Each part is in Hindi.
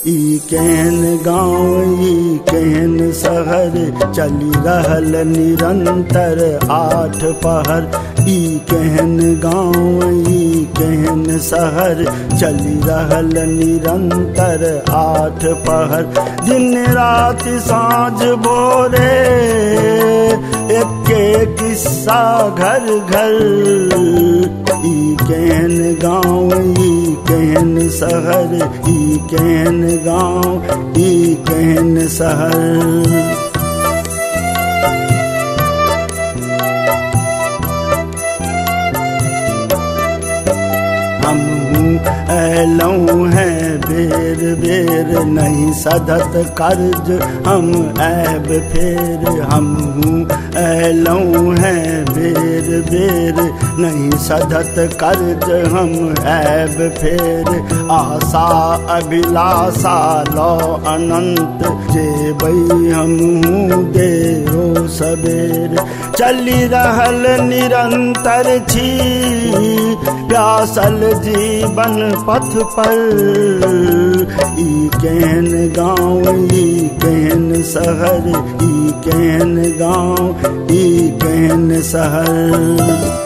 ई कहन गाँव ई कहन शहर, चली रहल निरंतर 8 पहर। ई कहन गाँव ई कहन शहर, चली रहल निरंतर 8 पहर। दिन रात साँझ भोरे एके किस्सा घर घर। ई कहन गाँव ई कहन शहर, ई कहन गाँव ई कहन शहर। ऐलौं हैं बेर बेर, नहीं सधत कर्ज हम ऐब फेर। हम ऐलौं हैं बेर बेर, नहीं सधत कर्ज हम ऐब फेर। आशा अभिलाषा लो अनंत, जेबई हम देरो सबेर। चली रहल निरंतर छी प्यासल जीवन पथ पर। ई कहन गाँव ई कहन शहर, ई कहन गाँव ई कहन शहर।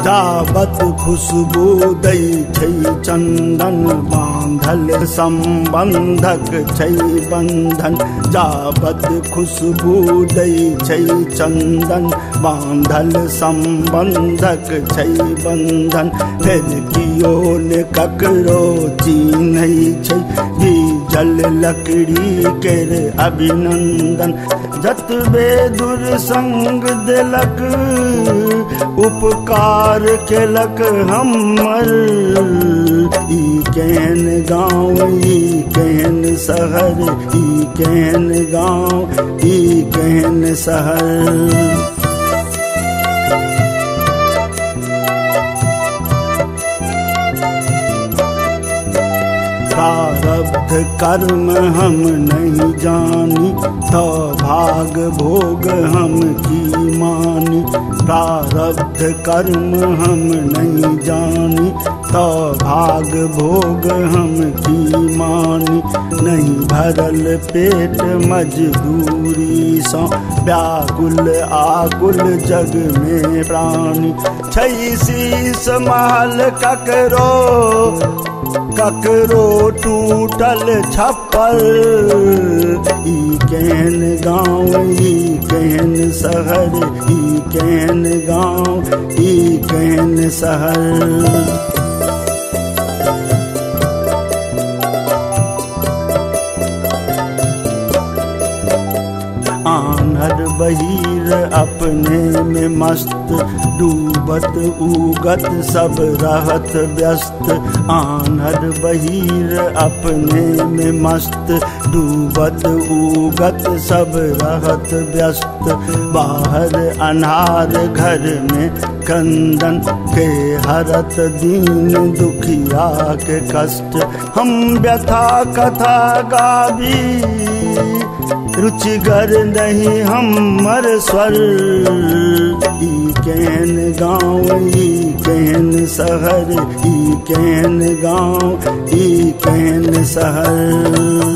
जाबत खुशबू दै छै चंदन, बांधल संबंधक छै बंधन। जाबत खुशबू दै छै चंदन, बांधल संबंधक छै बंधन। फिर कियो ने ककरो चिन्है छै, भीजल लकड़ी केर अभिनंदन। जतबे दूर संग देलक, उपकार केलक हमर। ई कहन गाँव ई कहन शहर, ई कहन गाँव ई कहन शहर। प्रारब्ध कर्म हम नहीं जानी, तो भाग भोग हम की मानी। प्रारब्ध कर्म हम नहीं जानी, तो भाग भोग हम की मानी। नहीं भरल पेट मजदूरी सा, व्याकुल आकुल जग में प्राणी। छै शीस महल ककरो, ककरो टूटल छप्पर। ई कहन गाँव ई कहन शहर, ई कहन गाँव ई कहन शहर। आन्हर बहिर अपने में मस्त, डूबत उगत सब रहत व्यस्त। आन्हर बहिर अपने में मस्त, डूबत उगत सब रहत व्यस्त। बाहर अन्हार घर में क्रंदन, के हरत दीन दुखिया के कष्ट। हम व्यथा कथा गावी, रुचिगर नहीं हमर स्वर। ई कहन गाँव ई कहन शहर, ई कहन गाँव ई कहन शहर।